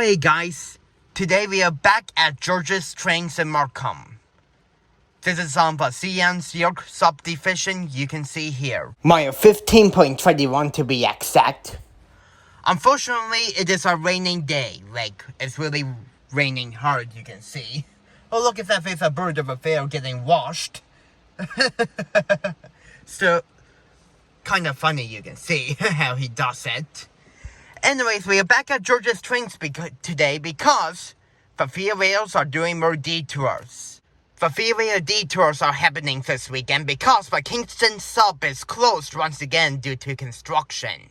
Hey guys, today we are back at George's Trains in Markham. This is on the CN's York subdivision you can see here. Mile 15.21 to be exact. Unfortunately, it is a raining day, it's really raining hard you can see. Oh look at that, there's a bird of a feather getting washed. So, kind of funny you can see how he does it. Anyways, we are back at George's Trains today because the freeways are doing more detours. The freeway detours are happening this weekend because the Kingston sub is closed once again due to construction.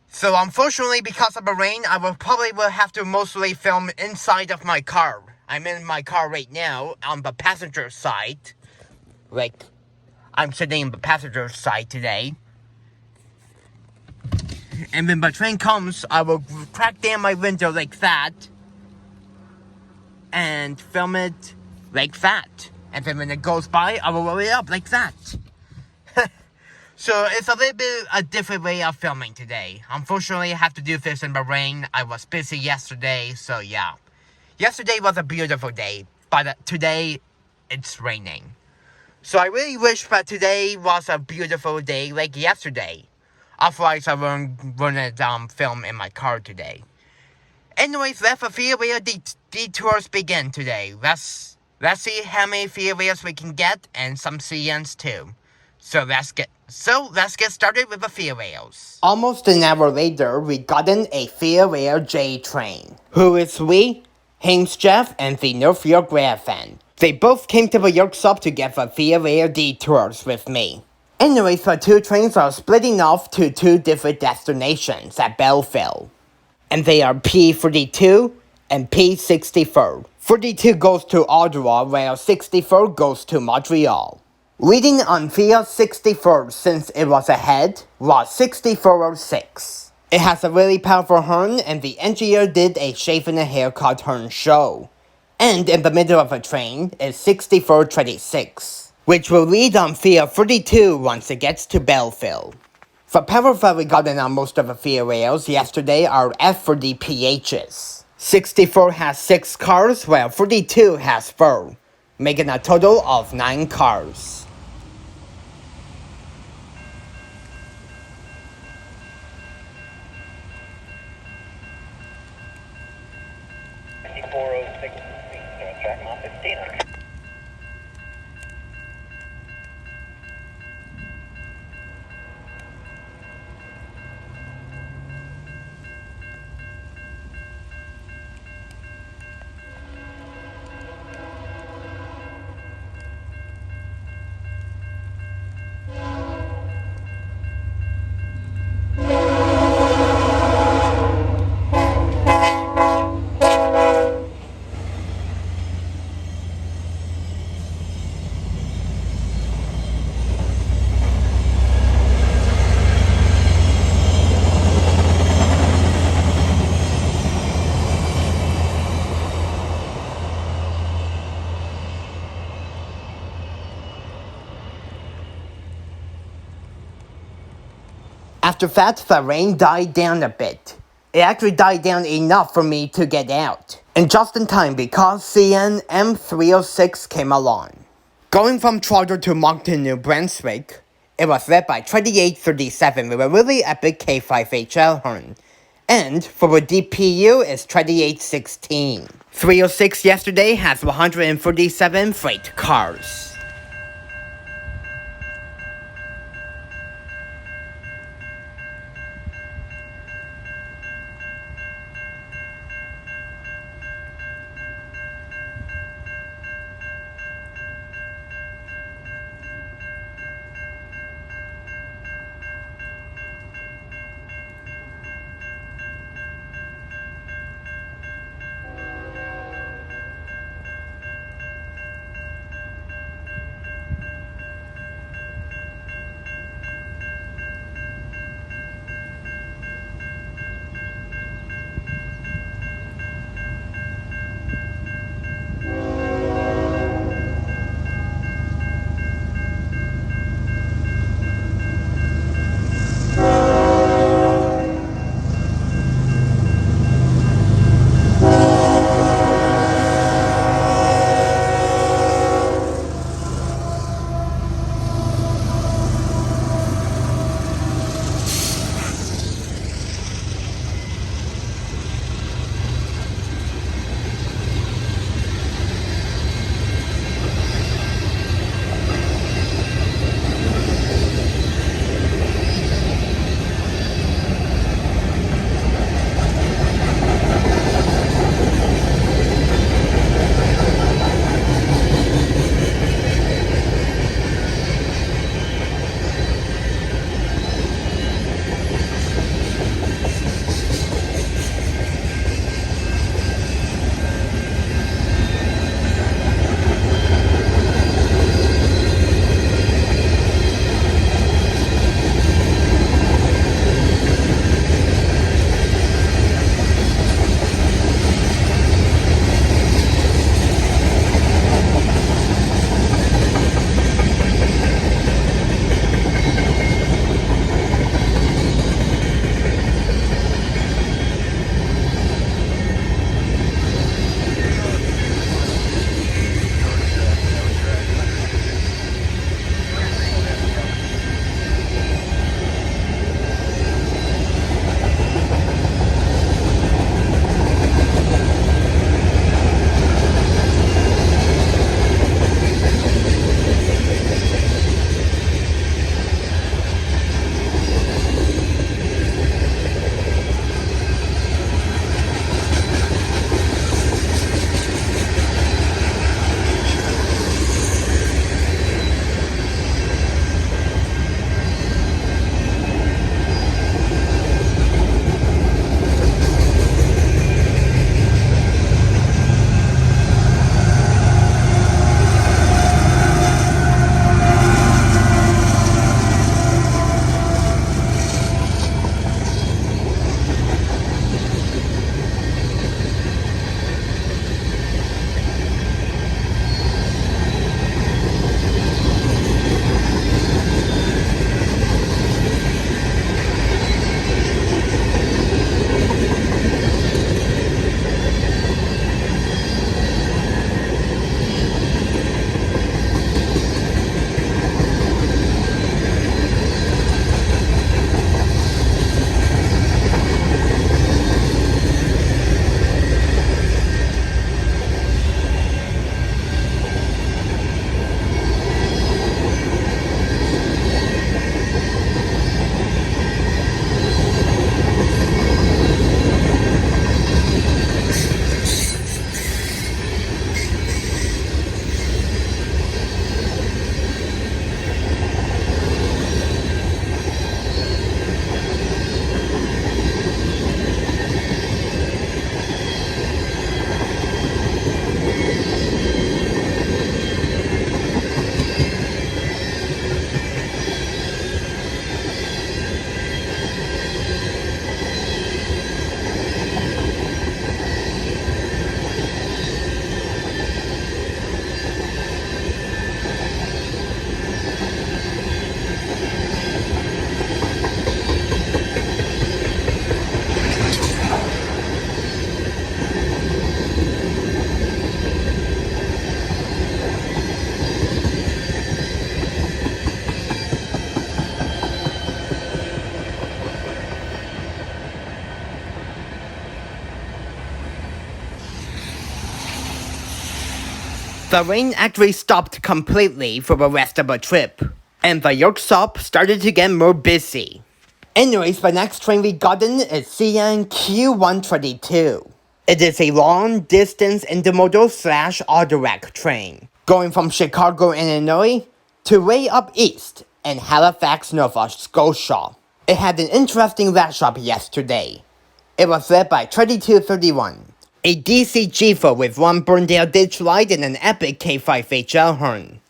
So unfortunately, because of the rain, I will have to mostly film inside of my car. I'm in my car right now on the passenger side. I'm sitting in the passenger side today. And when the train comes, I will crack down my window like that. And film it like that. And then when it goes by, I will roll it up like that. So it's a little bit a different way of filming today. Unfortunately, I have to do this in the rain. I was busy yesterday, so yeah. Yesterday was a beautiful day, but today it's raining. So I really wish that today was a beautiful day like yesterday. Otherwise, I wouldn't film in my car today. Anyways, let the freeway detours begin today. Let's see how many freeways we can get and some CNs too. So let's get started with the freeways. Almost an hour later, we gotten a freeway J train. Who is we? Hames Jeff and the North York fan. They both came to the York sub to get the freeway detours with me. Anyways, the two trains are splitting off to two different destinations at Belleville. And they are P32 and P64. 42 goes to Ottawa, while 64 goes to Montreal. Reading on via 64 since it was ahead was 6406. It has a really powerful horn and the engineer did a shave and a haircut horn show. And in the middle of the train is 6426. Which will read on via 42 once it gets to Belleville. The power that we got in on most of the freeways yesterday are F40 PHs. 64 has 6 cars, while 42 has 4, making a total of 9 cars. After that, the rain died down a bit. It actually died down enough for me to get out. And just in time because CN M306 came along. Going from Trotter to Moncton, New Brunswick, it was led by 2837 with a really epic K5HL horn. And for the DPU is 2816. 306 yesterday has 147 freight cars. The rain actually stopped completely for the rest of the trip, and the York stop started to get more busy. Anyways, the next train we got in is CNQ122. It is a long-distance intermodal / Autorack train, going from Chicago, Illinois, to way up east in Halifax, Nova Scotia. It had an interesting last stop yesterday. It was led by 3231, a DC Jifa with one Burndale ditch light and an epic K5HL horn.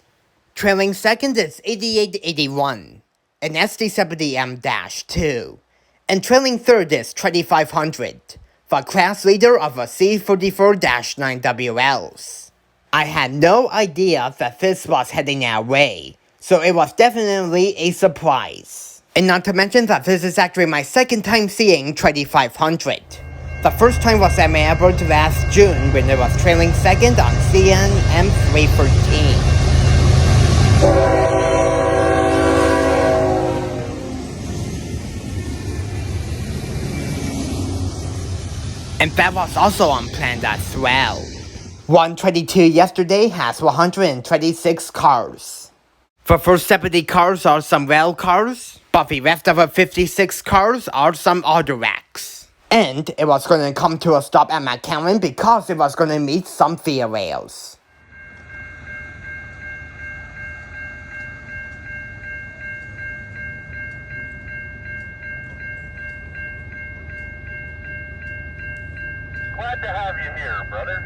Trailing second is 8881, an SD70M-2, and trailing third is 2500, the class leader of the C44-9WLs. I had no idea that this was heading our way, so it was definitely a surprise. And not to mention that this is actually my second time seeing 2500. The first time was at my airport last June when it was trailing second on CNM313. And that was also unplanned as well. 122 yesterday has 126 cars. The first 70 cars are some rail cars, but the rest of the 56 cars are some Autoracks. And it was going to come to a stop at McAllen because it was going to meet some via rails. Glad to have you here, brother.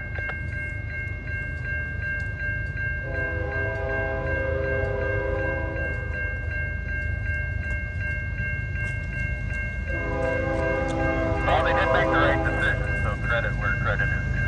Well, they did make the right decision, so credit where credit is due.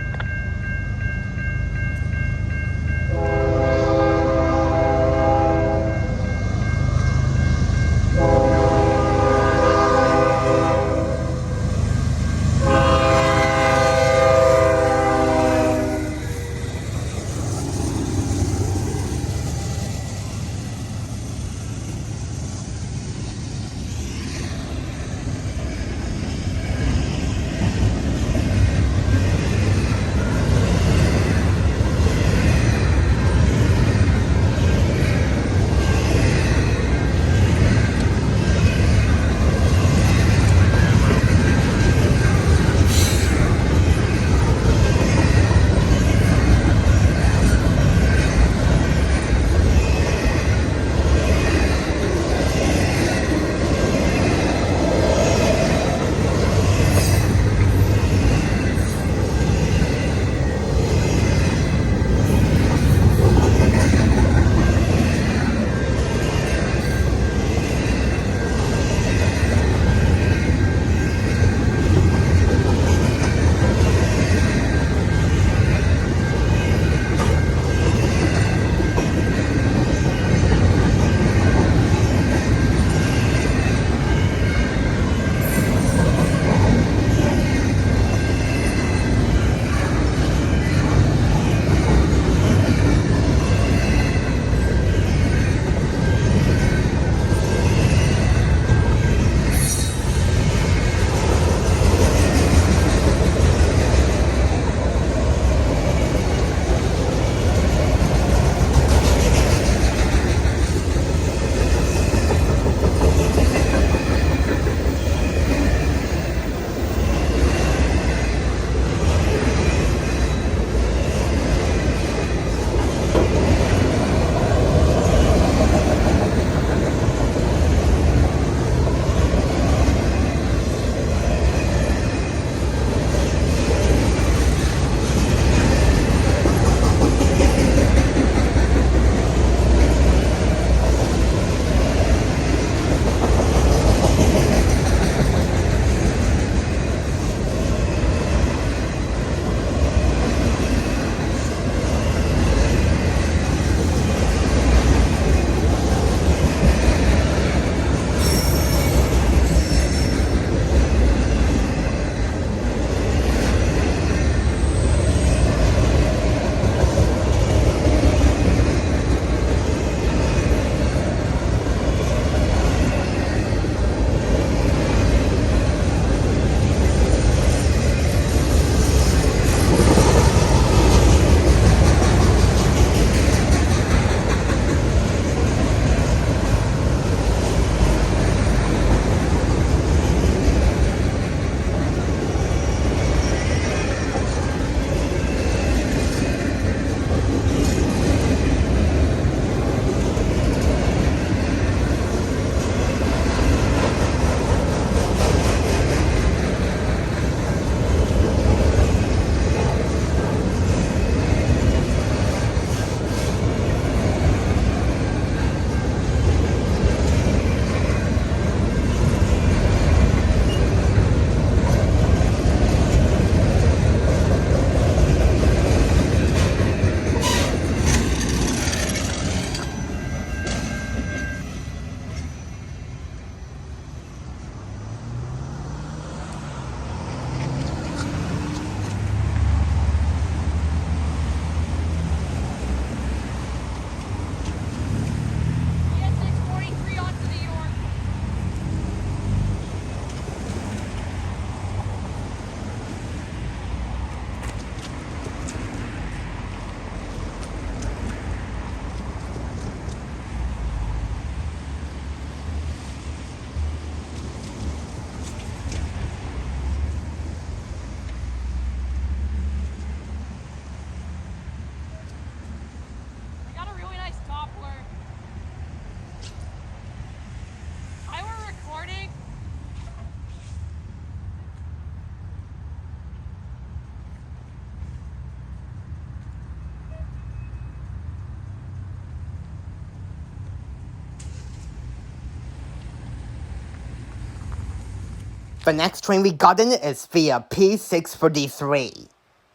The next train we got in is via P643,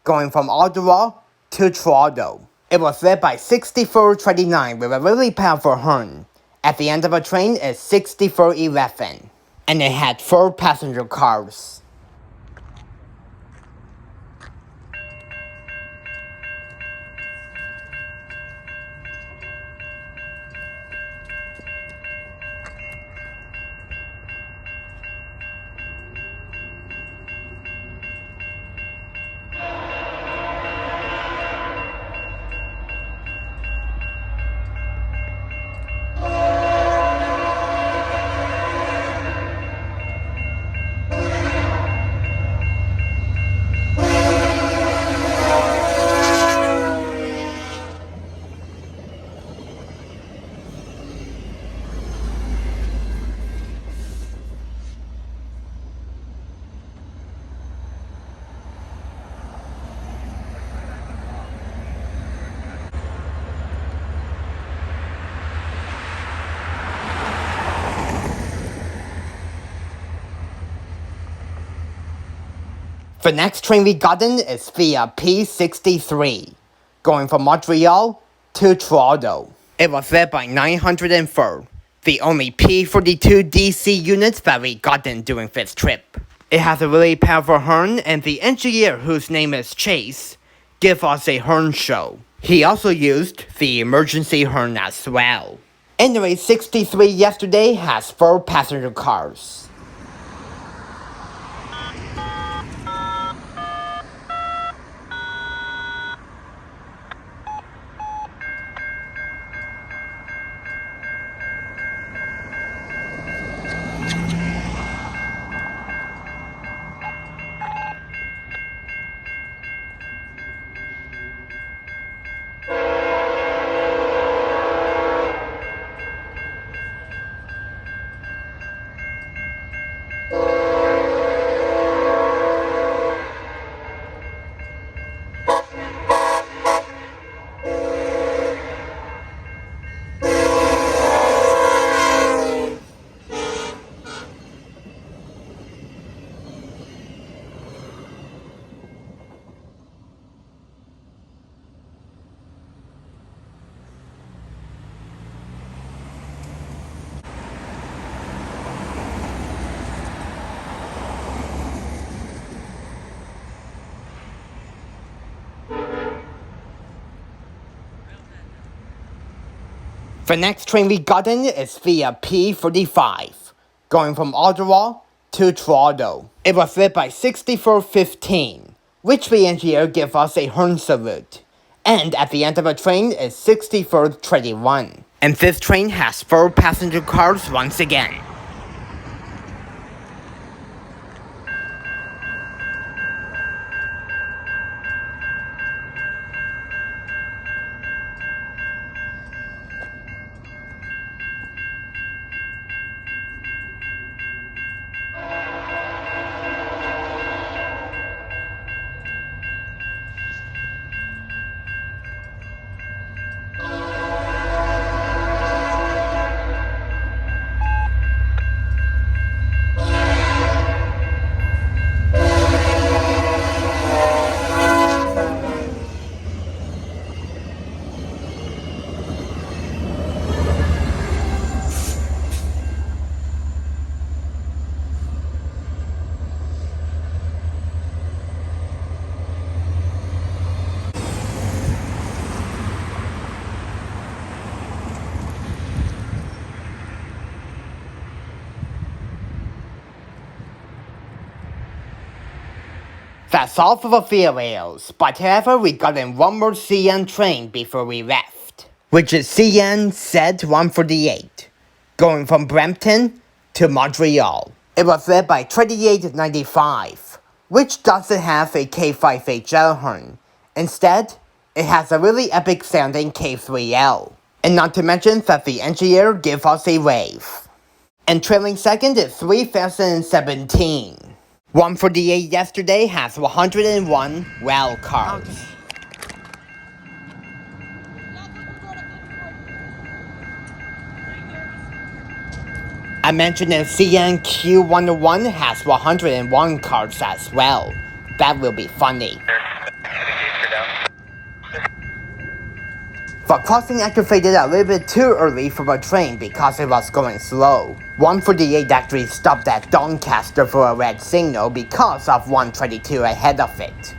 going from Ottawa to Toronto. It was led by 6429 with a really powerful horn. At the end of the train is 6411, and it had 4 passenger cars. The next train we got in is via P63, going from Montreal to Toronto. It was led by 904, the only P42 DC unit that we got in during this trip. It has a really powerful horn, and the engineer, whose name is Chase, gave us a horn show. He also used the emergency horn as well. Anyway, 63 yesterday has 4 passenger cars. The next train we got in is via P45, going from Ottawa to Toronto. It was led by 6415, which the engineer gave us a horn salute. And at the end of the train is 6421. And this train has 4 passenger cars once again. That's all for the farewells, but however we got in one more CN train before we left, which is CN Z148, going from Brampton to Montreal. It was led by 2895, which doesn't have a K5HL horn. Instead, it has a really epic sounding K3L. And not to mention that the engineer gave us a wave. And trailing second is 3017. 148 yesterday has 101 well cars. Okay. I mentioned that CNQ101 has 101 cars as well. That will be funny. The crossing activated a little bit too early for the train because it was going slow. 148 actually stopped at Doncaster for a red signal because of 122 ahead of it.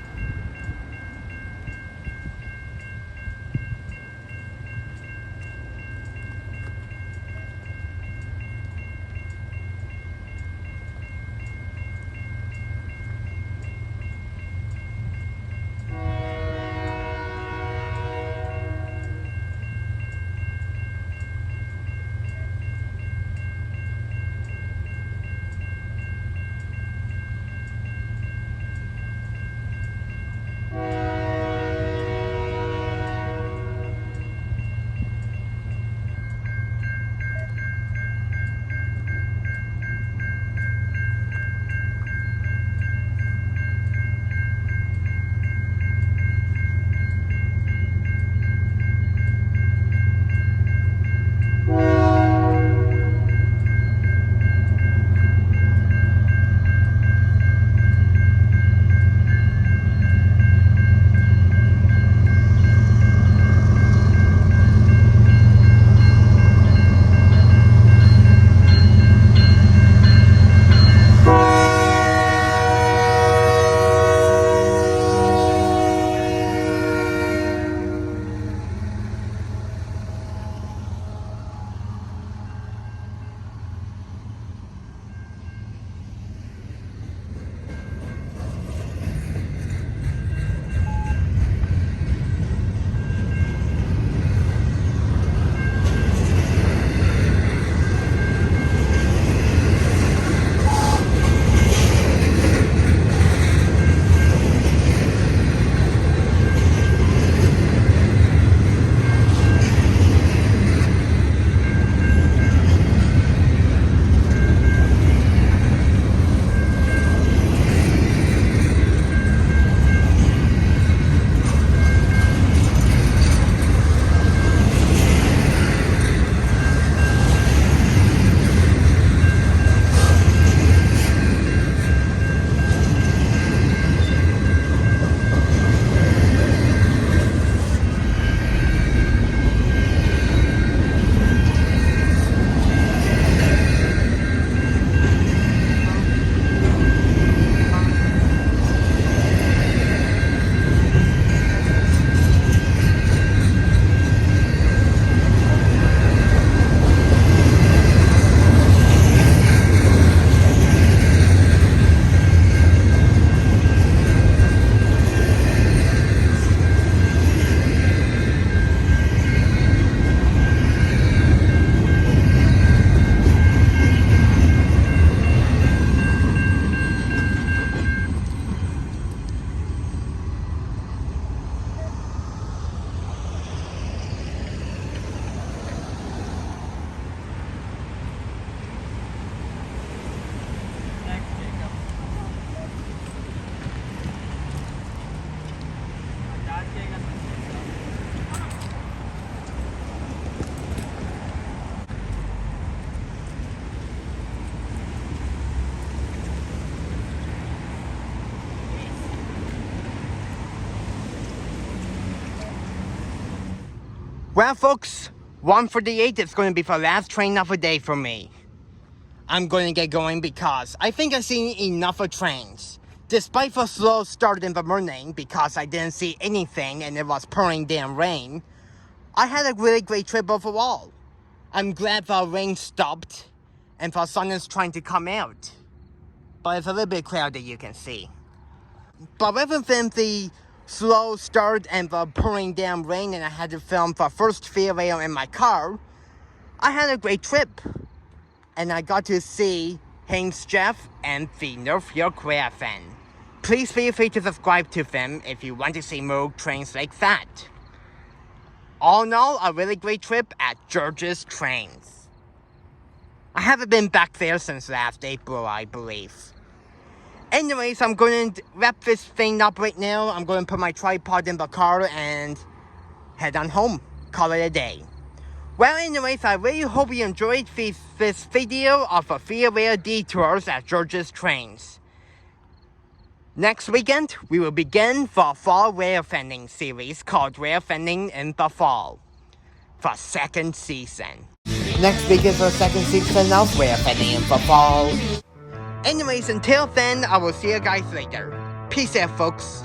Well, folks, 148 is going to be the last train of the day for me. I'm going to get going because I think I've seen enough of trains. Despite the slow start in the morning because I didn't see anything and it was pouring down rain, I had a really great trip overall. I'm glad the rain stopped and the sun is trying to come out. But it's a little bit cloudy, you can see. But other than the slow start and the pouring down rain and I had to film the first farewell in my car, I had a great trip. And I got to see Hames Jeff and the North York Caravan. Please feel free to subscribe to them if you want to see more trains like that. All in all, a really great trip at George's Trains. I haven't been back there since last April, I believe. Anyways, I'm going to wrap this thing up right now. I'm going to put my tripod in the car and head on home. Call it a day. Well, anyways, I really hope you enjoyed this video of a few detours at George's Trains. Next weekend, we will begin the fall rail fanning series called Rail Fanning in the Fall. The second season. Next week is the second season of Rail Fanning in the Fall. Anyways, until then, I will see you guys later. Peace out, folks.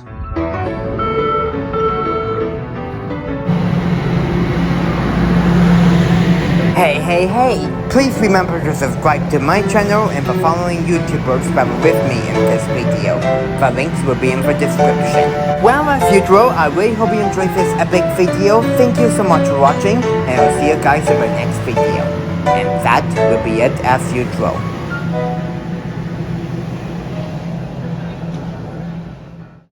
Hey, please remember to subscribe to my channel and the following YouTubers that were with me in this video. The links will be in the description. Well, as usual, I really hope you enjoyed this epic video. Thank you so much for watching, and I'll see you guys in the next video. And that will be it as usual.